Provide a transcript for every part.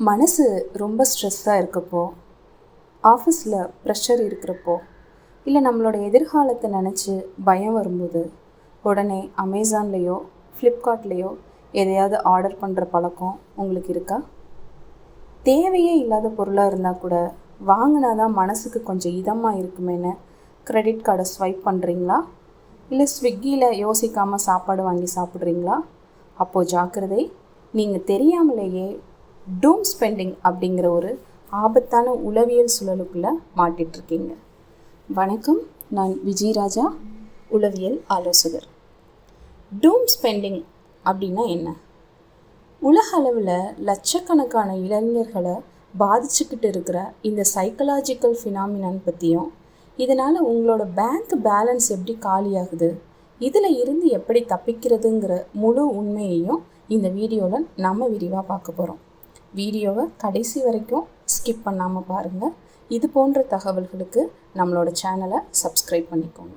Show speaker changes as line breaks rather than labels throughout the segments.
மனசு ரொம்ப ஸ்ட்ரெஸ்ஸாக இருக்கப்போ, ஆஃபீஸில் ப்ரெஷர் இருக்கிறப்போ, இல்லை நம்மளோட எதிர்காலத்தை நினச்சி பயம் வரும்போது உடனே அமேசான்லேயோ ஃப்ளிப்கார்ட்லேயோ எதையாவது ஆர்டர் பண்ணுற பழக்கம் உங்களுக்கு இருக்கா? தேவையே இல்லாத பொருளாக இருந்தால் கூட வாங்கினா தான் மனசுக்கு கொஞ்சம் இதமாக இருக்குமேன்னு கிரெடிட் கார்டை ஸ்வைப் பண்ணுறீங்களா? இல்லை ஸ்விக்கியில் யோசிக்காமல் சாப்பாடு வாங்கி சாப்பிட்றீங்களா? அப்போது ஜாக்கிரதை, நீங்கள் தெரியாமலேயே டூம் ஸ்பெண்டிங் அப்படிங்கிற ஒரு ஆபத்தான உளவியல் சுழலுக்குள்ளே மாட்டிகிட்ருக்கீங்க. வணக்கம், நான் விஜயராஜா, உளவியல் ஆலோசகர். டூம் ஸ்பெண்டிங் அப்படின்னா என்ன? உலக அளவில் லட்சக்கணக்கான இளைஞர்களை பாதிச்சுக்கிட்டு இருக்கிற இந்த சைக்கலாஜிக்கல் ஃபினாமினான் பற்றியும், இதனால் உங்களோட பேங்க் பேலன்ஸ் எப்படி காலியாகுது, இதில் இருந்து எப்படி தப்பிக்கிறதுங்கிற முழு உண்மையையும் இந்த வீடியோவில் நம்ம விரிவாக பார்க்க போகிறோம். வீடியோவை கடைசி வரைக்கும் ஸ்கிப் பண்ணாமல் பாருங்கள். இது போன்ற தகவல்களுக்கு நம்மளோட சேனலை சப்ஸ்கிரைப் பண்ணிக்கோங்க.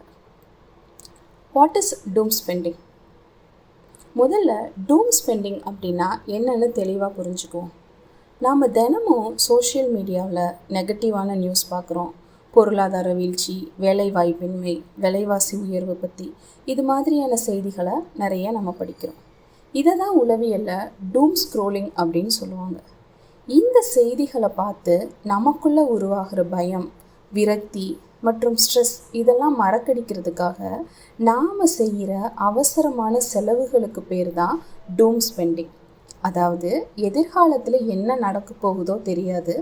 What is doom spending? முதல்ல டூம் ஸ்பெண்டிங் அப்படின்னா என்னன்னு தெளிவாக புரிஞ்சுக்குவோம். நாம் தினமும் சோஷியல் மீடியாவில் நெகட்டிவான நியூஸ் பார்க்குறோம். பொருளாதார வீழ்ச்சி, வேலைவாய்ப்பின்மை, விலைவாசி உயர்வு பற்றி இது மாதிரியான செய்திகளை நிறைய நம்ம படிக்கிறோம். இதை தான் உளவியலில் டூம் ஸ்க்ரோலிங் அப்படின்னு சொல்லுவாங்க. இந்த செய்திகளை பார்த்து நமக்குள்ளே உருவாகிற பயம், விரக்தி மற்றும் ஸ்ட்ரெஸ் இதெல்லாம் மறக்கடிக்கிறதுக்காக நாம் செய்கிற அவசரமான செலவுகளுக்கு பேர் தான் டூம் ஸ்பெண்டிங். அதாவது எதிர்காலத்தில் என்ன நடக்க போகுதோ தெரியாது,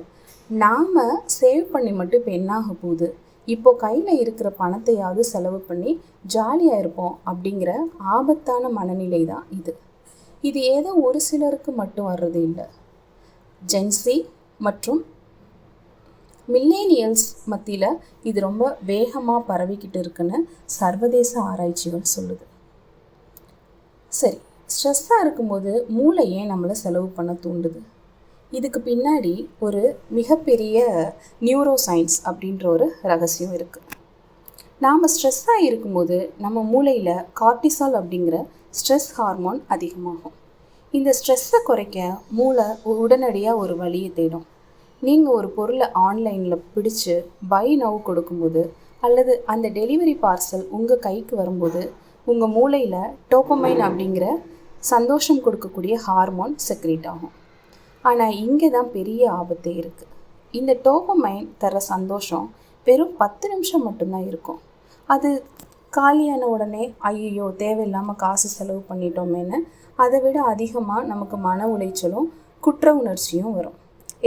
நாம் சேவ் பண்ணி மட்டும் இப்போ என்ன ஆக போகுது, இப்போது கையில் இருக்கிற பணத்தையாவது செலவு பண்ணி ஜாலியாக இருப்போம் அப்படிங்கிற ஆபத்தான மனநிலை தான் இது. இது ஏதோ ஒரு சிலருக்கு மட்டும் வர்றது இல்லை. ஜென்சி மற்றும் மில்லேனியல்ஸ் மத்தியில் இது ரொம்ப வேகமாக பரவிக்கிட்டு இருக்குன்னு சர்வதேச ஆராய்ச்சிகள் சொல்லுது. சரி, ஸ்ட்ரெஸ்ஸாக இருக்கும்போது மூளை ஏன் நம்மளை செலவு பண்ண தூண்டுது? இதுக்கு பின்னாடி ஒரு மிகப்பெரிய நியூரோ சயின்ஸ் அப்படின்ற ஒரு ரகசியம் இருக்குது. நாம் ஸ்ட்ரெஸ்ஸாக இருக்கும்போது நம்ம மூளையில் கார்டிசால் அப்படிங்கிற ஸ்ட்ரெஸ் ஹார்மோன் அதிகமாகும். இந்த ஸ்ட்ரெஸ்ஸை குறைக்க மூளை உடனடியாக ஒரு வழியை தேடும். நீங்கள் ஒரு பொருளை ஆன்லைனில் பிடிச்சு பை நவ் கொடுக்கும்போது, அல்லது அந்த டெலிவரி பார்சல் உங்கள் கைக்கு வரும்போது உங்கள் மூளையில் டோபமைன் அப்படிங்கிற சந்தோஷம் கொடுக்கக்கூடிய ஹார்மோன் செக்ரேட் ஆகும். ஆனால் இங்கே தான் பெரிய ஆபத்தே இருக்குது. இந்த டோபமைன் தர சந்தோஷம் வெறும் 10 நிமிஷம் மட்டும்தான் இருக்கும். அது காலியான உடனே ஐயோ தேவையில்லாமல் காசு செலவு பண்ணிட்டோமேன்னு அதை விட அதிகமாக நமக்கு மன உளைச்சலும் குற்ற உணர்ச்சியும் வரும்.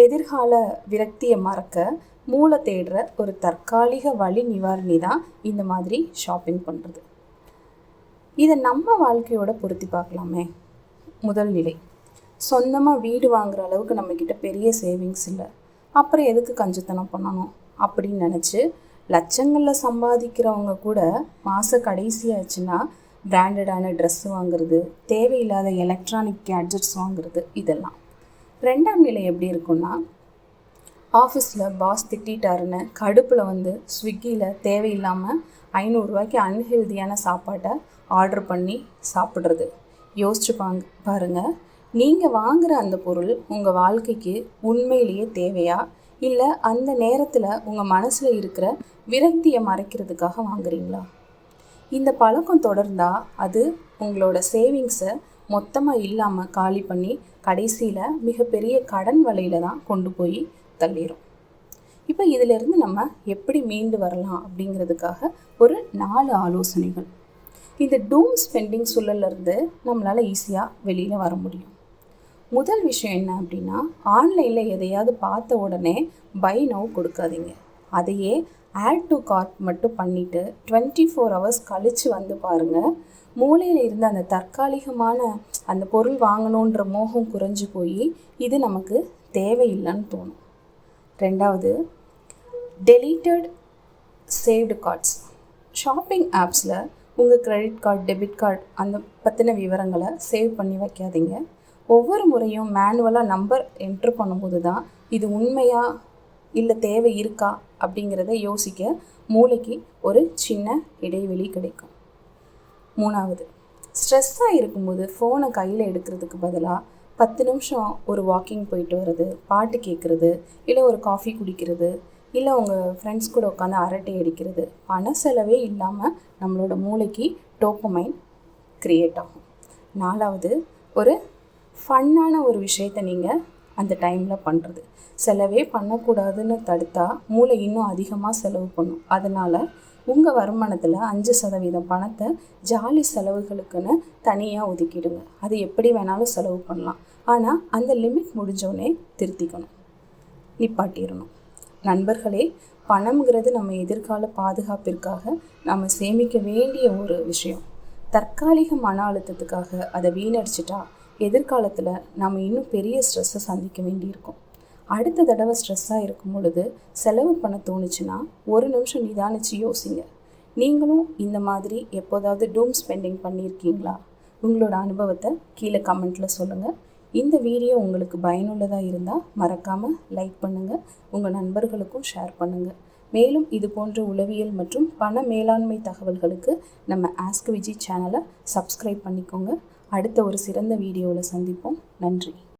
எதிர்கால விரக்தியை மறக்க மூளை தேடுற ஒரு தற்காலிக வலி நிவாரணி தான் இந்த மாதிரி ஷாப்பிங் பண்ணுறது. இதை நம்ம வாழ்க்கையோட பொருத்தி பார்க்கலாமே. முதல் நிலை, சொந்தமாக வீடு வாங்குகிற அளவுக்கு நம்மக்கிட்ட பெரிய சேவிங்ஸ் இல்லை, அப்புறம் எதுக்கு கஞ்சத்தனம் பண்ணணும் அப்படின்னு நினச்சி லட்சங்களில் சம்பாதிக்கிறவங்க கூட மாத கடைசி ஆச்சுன்னா பிராண்டடான ட்ரெஸ்ஸு வாங்குறது, தேவையில்லாத எலக்ட்ரானிக் கேட்ஜெட்ஸ் வாங்குறது, இதெல்லாம். ரெண்டாம் நிலை எப்படி இருக்குன்னா, ஆஃபீஸில் பாஸ் திட்டாருன்னு கடுப்பில் ஸ்விக்கியில் தேவையில்லாமல் 500 ரூபாய்க்கு அன்ஹெல்தியான சாப்பாட்டை ஆர்டர் பண்ணி சாப்பிட்றது. யோசிச்சு பாருங்கள், நீங்கள் வாங்குகிற அந்த பொருள் உங்கள் வாழ்க்கைக்கு உண்மையிலேயே தேவையா, இல்லை அந்த நேரத்தில் உங்கள் மனசில் இருக்கிற விரக்தியை மறைக்கிறதுக்காக வாங்குறீங்களா? இந்த பழக்கம் தொடர்ந்தால் அது உங்களோட சேவிங்ஸை மொத்தமாக இல்லாமல் காலி பண்ணி கடைசியில் மிகப்பெரிய கடன் வலையில் தான் கொண்டு போய் தள்ளிடும். இப்போ இதிலிருந்து நம்ம எப்படி மீண்டு வரலாம் அப்படிங்கிறதுக்காக ஒரு 4 ஆலோசனைகள். இந்த டூம் ஸ்பெண்டிங் சூழல்லேருந்து நம்மளால் ஈஸியாக வெளியில் வர முடியும். முதல் விஷயம் என்ன அப்படின்னா, ஆன்லைனில் எதையாவது பார்த்த உடனே பை நவ் கொடுக்காதீங்க. அதையே ஆட் டு கார்ட் மட்டும் பண்ணிவிட்டு 24 ஹவர்ஸ் கழித்து பாருங்கள். மூளையில் இருந்த அந்த தற்காலிகமான அந்த பொருள் வாங்கணுன்ற மோகம் குறைஞ்சி போய் இது நமக்கு தேவையில்லைன்னு தோணும். ரெண்டாவது, டெலீட்டட் சேவ்டு கார்ட்ஸ். ஷாப்பிங் ஆப்ஸில் உங்கள் கிரெடிட் கார்டு, டெபிட் கார்டு அந்த பற்றின விவரங்களை சேவ் பண்ணி வைக்காதீங்க. ஒவ்வொரு முறையும் மேனுவலாக நம்பர் என்ட்ரு பண்ணும்போது தான் இது உண்மையாக இல்லை தேவை இருக்கா அப்படிங்கிறத யோசிக்க மூளைக்கு ஒரு சின்ன இடைவெளி கிடைக்கும். மூணாவது, ஸ்ட்ரெஸ்ஸாக இருக்கும்போது ஃபோனை கையில் எடுக்கிறதுக்கு பதிலாக 10 நிமிஷம் ஒரு வாக்கிங் போயிட்டு வர்றது, பாட்டு கேட்குறது, இல்லை ஒரு காஃபி குடிக்கிறது, இல்லை உங்கள் ஃப்ரெண்ட்ஸ் கூட உட்காந்து அரட்டை அடிக்கிறது, பண செலவே இல்லாமல் நம்மளோட மூளைக்கு டோப்பமைன் க்ரியேட் ஆகும். 4வது, ஒரு ஃபன்னான ஒரு விஷயத்தை நீங்கள் அந்த டைமில் பண்ணுறது. செலவே பண்ணக்கூடாதுன்னு தடுத்தா மூளை இன்னும் அதிகமாக செலவு பண்ணும். அதனால் உங்கள் வருமானத்தில் 5% பணத்தை ஜாலி செலவுகளுக்குன்னு தனியாக ஒதுக்கிடுங்க. அது எப்படி வேணாலும் செலவு பண்ணலாம். ஆனால் அந்த லிமிட் முடிஞ்சோடனே நிப்பாட்டிடணும். நண்பர்களே, பணம்ங்கிறது நம்ம எதிர்கால பாதுகாப்பிற்காக நம்ம சேமிக்க வேண்டிய ஒரு விஷயம். தற்காலிக மன அழுத்தத்துக்காக அதை வீணடிச்சிட்டா எதிர்காலத்தில் நம்ம இன்னும் பெரிய ஸ்ட்ரெஸ்ஸை சந்திக்க வேண்டியிருக்கும். அடுத்த தடவை ஸ்ட்ரெஸ்ஸாக இருக்கும் பொழுது செலவு பண்ண தோணுச்சுன்னா ஒரு நிமிஷம் நிதானித்து யோசிங்க. நீங்களும் இந்த மாதிரி எப்போதாவது டூம் ஸ்பெண்டிங் பண்ணியிருக்கீங்களா? உங்களோட அனுபவத்தை கீழே கமெண்ட்டில் சொல்லுங்கள். இந்த வீடியோ உங்களுக்கு பயனுள்ளதாக இருந்தால் மறக்காமல் லைக் பண்ணுங்கள், உங்கள் நண்பர்களுக்கும் ஷேர் பண்ணுங்கள். மேலும் இது போன்ற உளவியல் மற்றும் பண மேலாண்மை தகவல்களுக்கு நம்ம ஆஸ்க் விஜி சேனலை சப்ஸ்கிரைப் பண்ணிக்கோங்க. அடுத்த ஒரு சிறந்த வீடியோவில் சந்திப்போம். நன்றி.